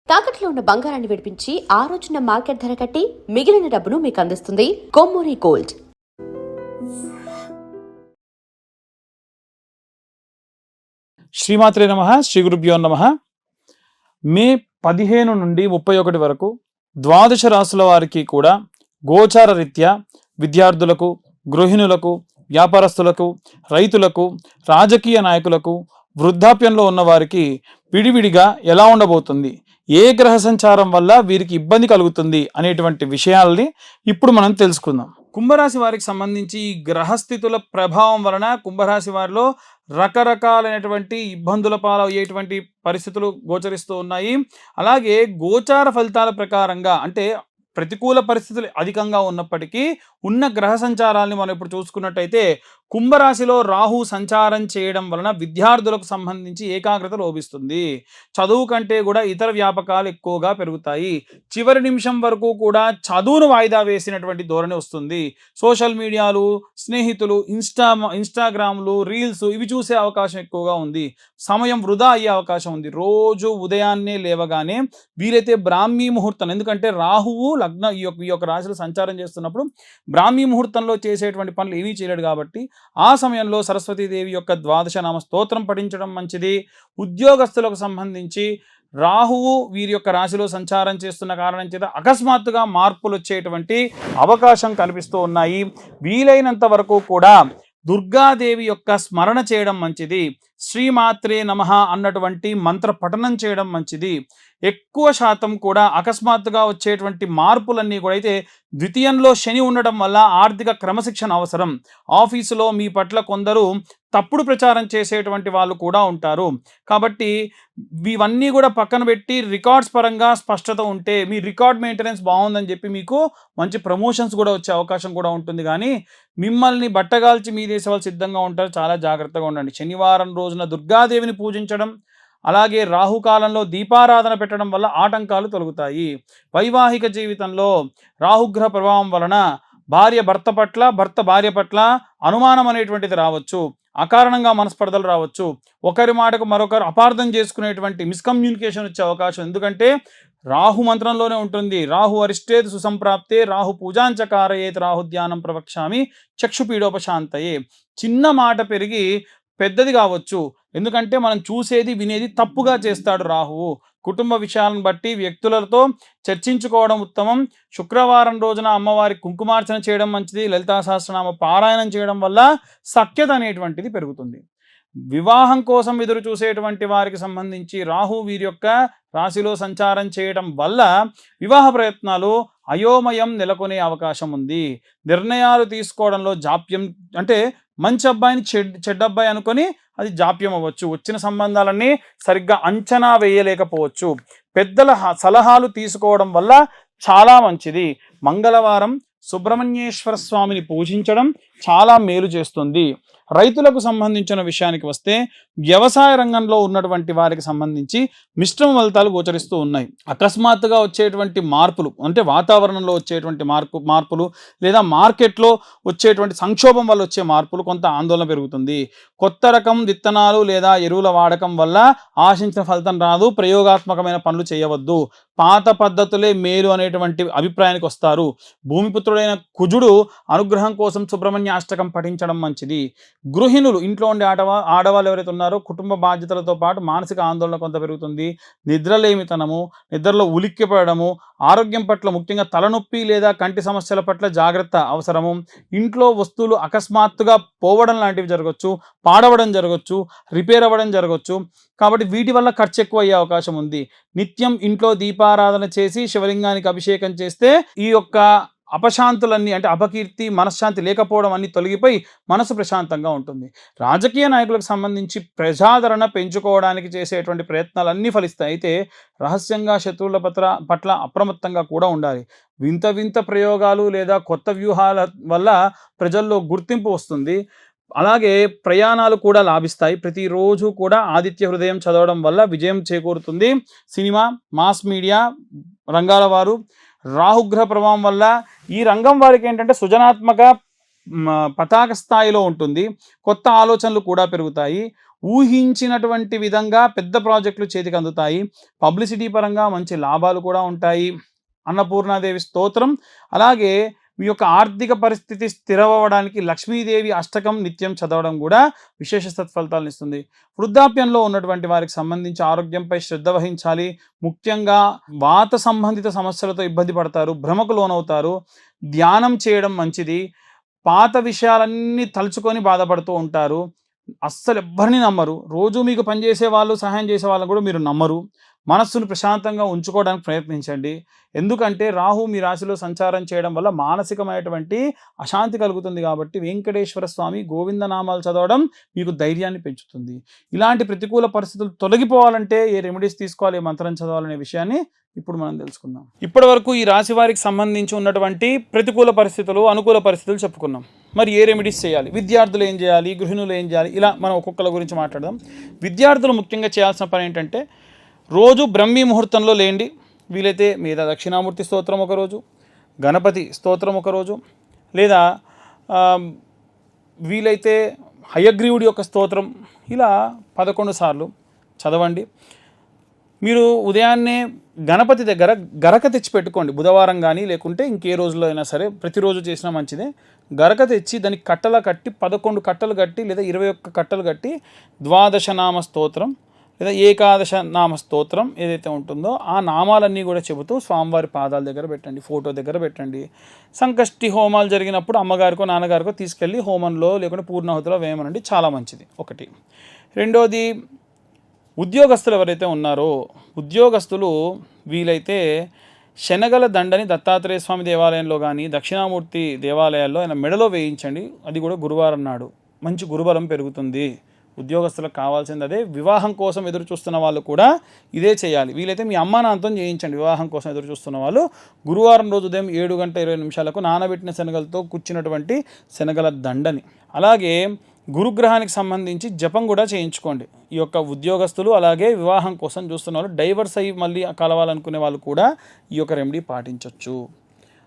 తాకట్లో ఉన్న బంగారాన్ని విడిపించి ఆ రోజున మార్కెట్ ధర కట్టి మిగిలిన డబ్బును మీకు అందిస్తుంది కొమ్మూరి గోల్డ్. శ్రీమాత్రే నమః. శ్రీ గురుభ్యో నమః. మే 15 నుండి 31 వరకు ద్వాదశ రాశుల వారికి కూడా గోచార రీత్యా విద్యార్థులకు, గృహిణులకు, వ్యాపారస్తులకు, రైతులకు, రాజకీయ నాయకులకు, వృద్ధాప్యంలో ఉన్న వారికి విడివిడిగా ఎలా ఉండబోతుంది, ఏ గ్రహ సంచారం వల్ల వీరికి ఇబ్బంది కలుగుతుంది అనేటువంటి విషయాల్ని ఇప్పుడు మనం తెలుసుకుందాం. కుంభరాశి వారికి సంబంధించి ఈ గ్రహస్థితుల ప్రభావం వలన కుంభరాశి వారిలో రకరకాలైనటువంటి ఇబ్బందుల పాలయ్యేటువంటి పరిస్థితులు గోచరిస్తూ ఉన్నాయి. అలాగే గోచార ఫలితాల ప్రకారంగా అంటే ప్రతికూల పరిస్థితులు అధికంగా ఉన్నప్పటికీ ఉన్న గ్రహ సంచారాన్ని మనం ఇప్పుడు చూసుకున్నట్టయితే కుంభరాశిలో రాహు సంచారం చేయడం వలన విద్యార్థులకు సంబంధించి ఏకాగ్రత లోపిస్తుంది. చదువు కంటే కూడా ఇతర వ్యాపకాలు ఎక్కువగా పెరుగుతాయి. చివరి నిమిషం వరకు కూడా చదువును వాయిదా వేసినటువంటి ధోరణి వస్తుంది. సోషల్ మీడియాలు, స్నేహితులు, ఇన్స్టాగ్రామ్లు, రీల్స్ ఇవి చూసే అవకాశం ఎక్కువగా ఉంది. సమయం వృధా అయ్యే అవకాశం ఉంది. రోజు ఉదయాన్నే లేవగానే వీలైతే బ్రాహ్మీ ముహూర్తం, ఎందుకంటే రాహువు లగ్న ఈ యొక్క రాశిలో సంచారం చేస్తున్నప్పుడు బ్రాహ్మీ ముహూర్తంలో చేసేటువంటి పనులు ఏమీ చేయలేడు కాబట్టి ఆ సమయంలో సరస్వతీదేవి యొక్క ద్వాదశ నామ స్తోత్రం పఠించడం మంచిది. ఉద్యోగస్తులకు సంబంధించి రాహువు వీరి యొక్క రాశిలో సంచారం చేస్తున్న కారణం చేత అకస్మాత్తుగా మార్పులు వచ్చేటువంటి అవకాశం కనిపిస్తూ ఉన్నాయి. వీలైనంత వరకు కూడా దుర్గాదేవి యొక్క స్మరణ చేయడం మంచిది. శ్రీమాత్రే నమః అన్నటువంటి మంత్ర పఠనం చేయడం మంచిది. ఎక్కువ శాతం కూడా అకస్మాత్తుగా వచ్చేటువంటి మార్పులన్నీ కూడా అయితే ద్వితీయంలో శని ఉండడం వల్ల ఆర్థిక క్రమశిక్షణ అవసరం. ఆఫీసులో మీ పట్ల కొందరు తప్పుడు ప్రచారం చేసేటువంటి వాళ్ళు కూడా ఉంటారు. కాబట్టి ఇవన్నీ కూడా పక్కన పెట్టి రికార్డ్స్ పరంగా స్పష్టత ఉంటే మీ రికార్డ్ మెయింటెనెన్స్ బాగుందని చెప్పి మీకు మంచి ప్రమోషన్స్ కూడా వచ్చే అవకాశం కూడా ఉంటుంది. కానీ మిమ్మల్ని బట్టగాల్చి మీదేసే వాళ్ళు సిద్ధంగా ఉంటారు. చాలా జాగ్రత్తగా ఉండండి. శనివారం రోజున దుర్గాదేవిని పూజించడం, అలాగే రాహుకాలంలో దీపారాధన పెట్టడం వల్ల ఆటంకాలు తొలగుతాయి. వైవాహిక జీవితంలో రాహుగ్రహ ప్రభావం వలన భార్య భర్త పట్ల, భర్త భార్య పట్ల అనుమానం అనేటువంటిది రావచ్చు. అకారణంగా మనస్పర్ధలు రావచ్చు. ఒకరి మాటకు మరొకరు అపార్థం చేసుకునేటువంటి మిస్కమ్యూనికేషన్ వచ్చే అవకాశం, ఎందుకంటే రాహు మంత్రంలోనే ఉంటుంది. రాహు అరిష్టేత్ సుసంప్రాప్తే రాహు పూజాంచకారయేత్ రాహు ధ్యానం ప్రవక్ష్యామి చక్షుపీడోపశాంతయే. చిన్న మాట పెరిగి పెద్దది కావచ్చు. ఎందుకంటే మనం చూసేది వినేది తప్పుగా చేస్తాడు రాహువు. కుటుంబ విషయాలను బట్టి వ్యక్తులతో చర్చించుకోవడం ఉత్తమం. శుక్రవారం రోజున అమ్మవారి కుంకుమార్చన చేయడం మంచిది. లలితా సహస్రనామ పారాయణం చేయడం వల్ల సఖ్యత అనేటువంటిది పెరుగుతుంది. వివాహం కోసం ఎదురు చూసేటువంటి వారికి సంబంధించి రాహు వీరి యొక్క రాశిలో సంచారం చేయడం వల్ల వివాహ ప్రయత్నాలు అయోమయం నెలకొనే అవకాశం ఉంది. నిర్ణయాలు తీసుకోవడంలో జాప్యం, అంటే మంచి అబ్బాయిని చెడ్డ అబ్బాయి అనుకొని అది జాప్యం అవ్వచ్చు. వచ్చిన సంబంధాలన్నీ సరిగ్గా అంచనా వేయలేకపోవచ్చు. పెద్దల సలహాలు తీసుకోవడం వల్ల చాలా మంచిది. మంగళవారం సుబ్రహ్మణ్యేశ్వర స్వామిని పూజించడం చాలా మేలు చేస్తుంది. రైతులకు సంబంధించిన విషయానికి వస్తే వ్యవసాయ రంగంలో ఉన్నటువంటి వారికి సంబంధించి మిశ్రమ ఫలితాలు గోచరిస్తూ ఉన్నాయి. అకస్మాత్తుగా వచ్చేటువంటి మార్పులు, అంటే వాతావరణంలో వచ్చేటువంటి మార్పులు లేదా మార్కెట్లో వచ్చేటువంటి సంక్షోభం వల్ల వచ్చే మార్పులు కొంత ఆందోళన పెరుగుతుంది. కొత్త రకం విత్తనాలు లేదా ఎరువుల వాడకం వల్ల ఆశించిన ఫలితం రాదు. ప్రయోగాత్మకమైన పనులు చేయవద్దు. పాత పద్ధతులే మేలు అనేటువంటి అభిప్రాయానికి వస్తారు. భూమిపుత్రుడైన కుజుడు అనుగ్రహం కోసం సుబ్రహ్మణ్య అష్టకం పఠించడం మంచిది. గృహిణులు, ఇంట్లో ఉండే ఆడవాళ్ళు ఎవరైతే ఉన్నారో కుటుంబ బాధ్యతలతో పాటు మానసిక ఆందోళన కొంత పెరుగుతుంది. నిద్రలేమితనము, నిద్రలో ఉలిక్కిపడము, ఆరోగ్యం పట్ల ముఖ్యంగా తలనొప్పి లేదా కంటి సమస్యల పట్ల జాగ్రత్త అవసరము. ఇంట్లో వస్తువులు అకస్మాత్తుగా పోవడం లాంటివి జరగవచ్చు, పాడవడం జరగవచ్చు, రిపేర్ అవ్వడం జరగవచ్చు. కాబట్టి వీటి వల్ల ఖర్చు ఎక్కువ అయ్యే అవకాశం ఉంది. నిత్యం ఇంట్లో దీపారాధన చేసి శివలింగానికి అభిషేకం చేస్తే ఈ యొక్క అపశాంతులన్నీ, అంటే అపకీర్తి, మనశ్శాంతి లేకపోవడం అన్ని తొలగిపోయి మనసు ప్రశాంతంగా ఉంటుంది. రాజకీయ నాయకులకు సంబంధించి ప్రజాదరణ పెంచుకోవడానికి చేసేటువంటి ప్రయత్నాలన్నీ ఫలిస్తాయి. అయితే రహస్యంగా శత్రువుల పట్ల అప్రమత్తంగా కూడా ఉండాలి. వింత వింత ప్రయోగాలు లేదా కొత్త వ్యూహాల వల్ల ప్రజల్లో గుర్తింపు వస్తుంది. అలాగే ప్రయాణాలు కూడా లాభిస్తాయి. ప్రతిరోజు కూడా ఆదిత్య హృదయం చదవడం వల్ల విజయం చేకూరుతుంది. సినిమా, మాస్ మీడియా రంగాల వారు రాహుగ్రహ ప్రభావం వల్ల ఈ రంగం వారికి ఏంటంటే సృజనాత్మక పతాక స్థాయిలో ఉంటుంది. కొత్త ఆలోచనలు కూడా పెరుగుతాయి. ఊహించినటువంటి విధంగా పెద్ద ప్రాజెక్టులు చేతికి అందుతాయి. పబ్లిసిటీ పరంగా మంచి లాభాలు కూడా ఉంటాయి. అన్నపూర్ణాదేవి స్తోత్రం, అలాగే మీ యొక్క ఆర్థిక పరిస్థితి స్థిరవ్వడానికి లక్ష్మీదేవి అష్టకం నిత్యం చదవడం కూడా విశేష సత్ఫలితాలను ఇస్తుంది. వృద్ధాప్యంలో ఉన్నటువంటి వారికి సంబంధించి ఆరోగ్యంపై శ్రద్ధ వహించాలి. ముఖ్యంగా వాత సంబంధిత సమస్యలతో ఇబ్బంది పడతారు, భ్రమకు లోనవుతారు. ధ్యానం చేయడం మంచిది. పాత విషయాలన్నీ తలుచుకొని బాధపడుతూ ఉంటారు. అస్సలు ఎవ్వరిని నమ్మరు. రోజు మీకు పనిచేసే వాళ్ళు, సహాయం చేసే వాళ్ళని కూడా మీరు నమ్మరు. మనస్సును ప్రశాంతంగా ఉంచుకోవడానికి ప్రయత్నించండి. ఎందుకంటే రాహు మీ రాశిలో సంచారం చేయడం వల్ల మానసికమైనటువంటి అశాంతి కలుగుతుంది. కాబట్టి వెంకటేశ్వర స్వామి గోవిందనామాలు చదవడం మీకు ధైర్యాన్ని పెంచుతుంది. ఇలాంటి ప్రతికూల పరిస్థితులు తొలగిపోవాలంటే ఏ రెమెడీస్ తీసుకోవాలి, ఏ మంత్రం చదవాలనే విషయాన్ని ఇప్పుడు మనం తెలుసుకుందాం. ఇప్పటి వరకు ఈ రాశి వారికి సంబంధించి ఉన్నటువంటి ప్రతికూల పరిస్థితులు, అనుకూల పరిస్థితులు చెప్పుకున్నాం. మరి ఏ రెమెడీస్ చేయాలి, విద్యార్థులు ఏం చేయాలి, గృహిణులు ఏం చేయాలి, ఇలా మనం ఒక్కొక్కల గురించి మాట్లాడదాం. విద్యార్థులు ముఖ్యంగా చేయాల్సిన పని ఏంటంటే రోజు బ్రహ్మీ ముహూర్తంలో లేండి. వీలైతే మీద దక్షిణామూర్తి స్తోత్రం ఒకరోజు, గణపతి స్తోత్రం ఒకరోజు, లేదా వీలైతే హయగ్రీవుడి యొక్క స్తోత్రం ఇలా 11 సార్లు చదవండి. మీరు ఉదయాన్నే గణపతి దగ్గర గరక తెచ్చి పెట్టుకోండి. బుధవారం కానీ లేకుంటే ఇంకే రోజులో అయినా సరే, ప్రతిరోజు చేసినా మంచిదే. గరక తెచ్చి దానికి కట్టలా కట్టి 11 కట్టలు కట్టి లేదా 21 కట్టలు కట్టి ద్వాదశ నామ స్తోత్రం లేదా ఏకాదశ నామ స్తోత్రం ఏదైతే ఉంటుందో ఆ నామాలన్నీ కూడా చెబుతూ స్వామివారి పాదాల దగ్గర పెట్టండి, ఫోటో దగ్గర పెట్టండి. సంకష్టి హోమాలు జరిగినప్పుడు అమ్మగారికో నాన్నగారికో తీసుకెళ్ళి హోమంలో లేకుంటే పూర్ణాహుతిలో వేయమనండి, చాలా మంచిది. ఒకటి. రెండోది, ఉద్యోగస్తులు ఎవరైతే ఉన్నారో ఉద్యోగస్తులు వీలైతే శనగల దండని దత్తాత్రేయ స్వామి దేవాలయంలో కానీ దక్షిణామూర్తి దేవాలయాల్లో ఆయన మెడలో వేయించండి. అది కూడా గురువారం నాడు మంచి గురుబలం పెరుగుతుంది. ఉద్యోగస్తులకు కావాల్సింది అదే. వివాహం కోసం ఎదురు చూస్తున్న వాళ్ళు కూడా ఇదే చేయాలి. వీలైతే మీ అమ్మా నాన్నతో చేయించండి. వివాహం కోసం ఎదురు చూస్తున్న వాళ్ళు గురువారం రోజు ఉదయం 7:20 నానబెట్టిన శనగలతో కూర్చున్నటువంటి శనగల దండని. అలాగే గురుగ్రహానికి సంబంధించి జపం కూడా చేయించుకోండి. ఈ యొక్క ఉద్యోగస్తులు అలాగే వివాహం కోసం చూస్తున్న వాళ్ళు, డైవర్స్ అయ్యి మళ్ళీ కలవాలనుకునే వాళ్ళు కూడా ఈ యొక్క రెమెడీ పాటించవచ్చు.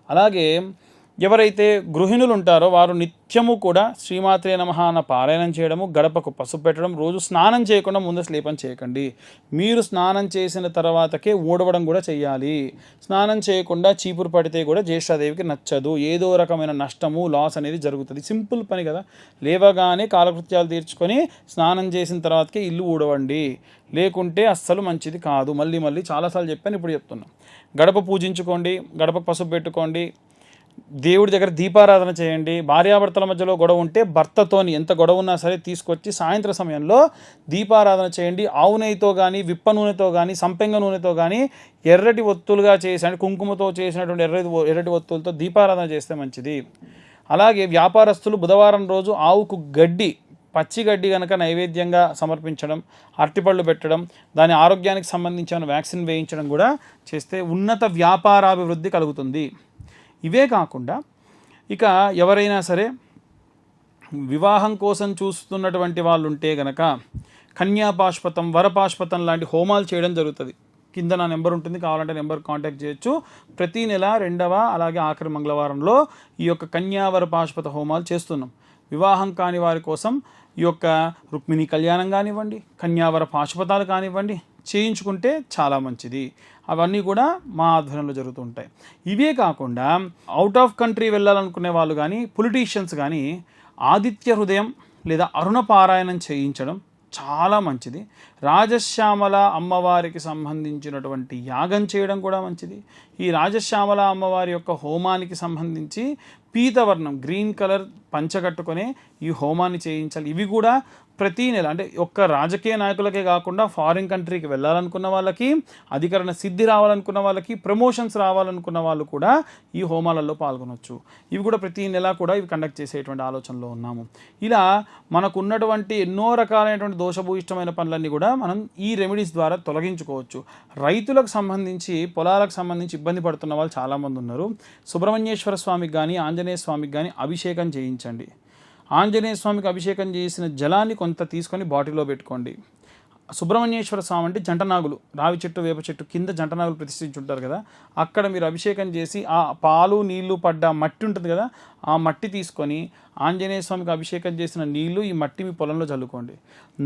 అలాగే ఎవరైతే గృహిణులు ఉంటారో వారు నిత్యము కూడా శ్రీమాత్రే నమః అన్న పారాయణం చేయడము, గడపకు పసుపు పెట్టడం, రోజు స్నానం చేయకుండా ముందు స్లేపం చేయకండి. మీరు స్నానం చేసిన తర్వాతకే ఊడవడం కూడా చేయాలి. స్నానం చేయకుండా చీపురు పడితే కూడా జ్యేష్ఠాదేవికి నచ్చదు. ఏదో రకమైన నష్టము, లాస్ అనేది జరుగుతుంది. సింపుల్ పని కదా. లేవగానే కాలకృత్యాలు తీర్చుకొని స్నానం చేసిన తర్వాతకే ఇల్లు ఊడవండి, లేకుంటే అస్సలు మంచిది కాదు. మళ్ళీ చాలాసార్లు చెప్పాను, ఇప్పుడు చెప్తున్నాను. గడప పూజించుకోండి, గడపకు పసుపు పెట్టుకోండి, దేవుడి దగ్గర దీపారాధన చేయండి. భార్యాభర్తల మధ్యలో గొడవ ఉంటే భర్తతోని ఎంత గొడవ ఉన్నా సరే తీసుకొచ్చి సాయంత్రం సమయంలో దీపారాధన చేయండి. ఆవు నెయ్యితో కానీ, విప్ప నూనెతో కానీ, సంపెంగ నూనెతో కానీ ఎర్రటి ఒత్తులుగా చేసి కుంకుమతో చేసినటువంటి ఎర్రటి ఒత్తులతో దీపారాధన చేస్తే మంచిది. అలాగే వ్యాపారస్తులు బుధవారం రోజు ఆవుకు గడ్డి, పచ్చి గడ్డి కనుక నైవేద్యంగా సమర్పించడం, అరటిపళ్ళు పెట్టడం, దాని ఆరోగ్యానికి సంబంధించిన వ్యాక్సిన్ వేయించడం కూడా చేస్తే ఉన్నత వ్యాపారాభివృద్ధి కలుగుతుంది. ఇవే కాకుండా ఇక ఎవరైనా సరే వివాహం కోసం చూస్తున్నటువంటి వాళ్ళు ఉంటే గనక కన్యాపాష్పతం, వరపాష్పతం లాంటి హోమాలు చేయడం జరుగుతుంది. కింద నా నెంబర్ ఉంటుంది, కావాలంటే నెంబర్ కాంటాక్ట్ చేయొచ్చు. ప్రతి నెల 2వ అలాగే ఆఖరి మంగళవారంలో ఈ యొక్క కన్యావర పాష్పత హోమాలు చేస్తున్నాం. వివాహం కాని వారి కోసం ఈ యొక్క రుక్మిణి కళ్యాణం కానివ్వండి, కన్యావర పాశుపతాలు కానివ్వండి చేయించుకుంటే చాలా మంచిది. అవన్నీ కూడా మా ఆధ్వర్యంలో జరుగుతూ ఉంటాయి. ఇవే కాకుండా అవుట్ ఆఫ్ కంట్రీ వెళ్ళాలనుకునే వాళ్ళు కానీ, పొలిటీషియన్స్ కానీ ఆదిత్య హృదయం లేదా అరుణ పారాయణం చేయించడం చాలా మంచిది. రాజశ్యామల అమ్మవారికి సంబంధించినటువంటి యాగం చేయడం కూడా మంచిది. ఈ రాజశ్యామల అమ్మవారి యొక్క హోమానికి సంబంధించి పీతవర్ణం, గ్రీన్ కలర్ పంచగట్టుకొని ఈ హోమాన్ని చేయించాలి. ఇవి కూడా ప్రతీ నెల, అంటే ఒక్క రాజకీయ నాయకులకే కాకుండా ఫారిన్ కంట్రీకి వెళ్ళాలనుకున్న వాళ్ళకి, అధికరణ సిద్ధి రావాలనుకున్న వాళ్ళకి, ప్రమోషన్స్ రావాలనుకున్న వాళ్ళు కూడా ఈ హోమాలలో పాల్గొనవచ్చు. ఇవి కూడా ప్రతీ నెల కూడా ఇవి కండక్ట్ చేసేటువంటి ఆలోచనలో ఉన్నాము. ఇలా మనకు ఉన్నటువంటి ఎన్నో రకాలైనటువంటి దోషభూయిష్టమైన పనులన్నీ కూడా మనం ఈ రెమెడీస్ ద్వారా తొలగించుకోవచ్చు. రైతులకు సంబంధించి, పొలాలకు సంబంధించి ఇబ్బంది పడుతున్న వాళ్ళు చాలామంది ఉన్నారు. సుబ్రహ్మణ్యేశ్వర స్వామికి కానీ ఆంజనేయ స్వామికి కానీ అభిషేకం చేయించండి. ఆంజనేయ స్వామికి అభిషేకం చేసిన జలాన్ని కొంత తీసుకొని బాటిల్లో పెట్టుకోండి. సుబ్రహ్మణ్యేశ్వర స్వామి అంటే జంటనాగులు, రావి చెట్టు వేప చెట్టు కింద జంటనాగులు ప్రతిష్ఠించుంటారు కదా, అక్కడ మీరు అభిషేకం చేసి ఆ పాలు నీళ్లు పడ్డ మట్టి ఉంటుంది కదా, ఆ మట్టి తీసుకొని ఆంజనేయ స్వామికి అభిషేకం చేసిన నీళ్లు ఈ మట్టి మీ పొలంలో చల్లుకోండి.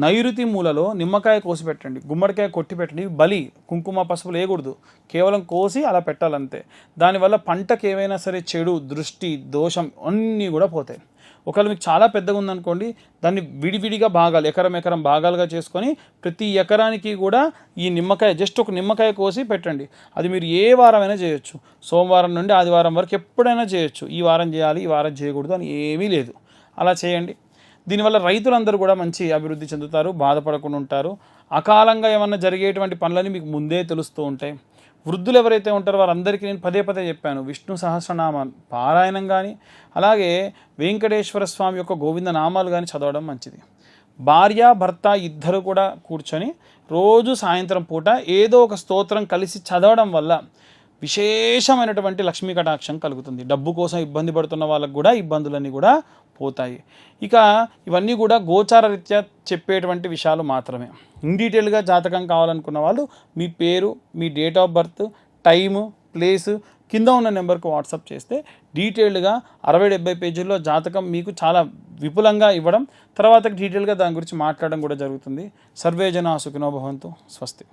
నైరుతి మూలలో నిమ్మకాయ కోసి పెట్టండి, గుమ్మడికాయ కొట్టి పెట్టండి. బలి కుంకుమ పసుపులు వేయకూడదు, కేవలం కోసి అలా పెట్టాలంతే. దానివల్ల పంటకు ఏవైనా సరే చెడు దృష్టి దోషం అన్నీ కూడా పోతాయి. ఒకవేళ మీకు చాలా పెద్దగా ఉందనుకోండి, దాన్ని విడివిడిగా భాగాలు ఎకరం భాగాలుగా చేసుకొని ప్రతి ఎకరానికి కూడా ఈ నిమ్మకాయ జస్ట్ ఒక నిమ్మకాయ కోసి పెట్టండి. అది మీరు ఏ వారమైనా చేయొచ్చు, సోమవారం నుండి ఆదివారం వరకు ఎప్పుడైనా చేయొచ్చు. ఈ వారం చేయాలి ఈ వారం చేయకూడదు అని ఏమీ లేదు, అలా చేయండి. దీనివల్ల రైతులందరూ కూడా మంచి అభివృద్ధి చెందుతారు, బాధపడకుండా ఉంటారు. అకాలంగా ఏమన్నా జరిగేటువంటి పనులని మీకు ముందే తెలుస్తూ ఉంటాయి. వృద్ధులు ఎవరైతే ఉంటారో వారందరికీ నేను పదే చెప్పాను, విష్ణు సహస్రనామ పారాయణం కానీ అలాగే వెంకటేశ్వర స్వామి యొక్క గోవింద నామాలు కానీ చదవడం మంచిది. భార్య భర్త ఇద్దరు కూడా కూర్చొని రోజు సాయంత్రం పూట ఏదో ఒక స్తోత్రం కలిసి చదవడం వల్ల విశేషమైనటువంటి లక్ష్మీ కటాక్షం కలుగుతుంది. డబ్బు కోసం ఇబ్బంది పడుతున్న వాళ్ళకు కూడా ఇబ్బందులన్నీ కూడా పోతాయి. ఇక ఇవన్నీ కూడా గోచార రీత్యా చెప్పేటువంటి విషయాలు మాత్రమే. ఇన్ డీటెయిల్గా జాతకం కావాలనుకున్న వాళ్ళు మీ పేరు, మీ date of birth, time, place కింద ఉన్న నెంబర్కి వాట్సాప్ చేస్తే డీటెయిల్డ్గా 60-70 పేజీల్లో జాతకం మీకు చాలా విపులంగా ఇవ్వడం, తర్వాత డీటెయిల్గా దాని గురించి మాట్లాడడం కూడా జరుగుతుంది. సర్వే జనా సుఖినో భవంతు. స్వస్తి.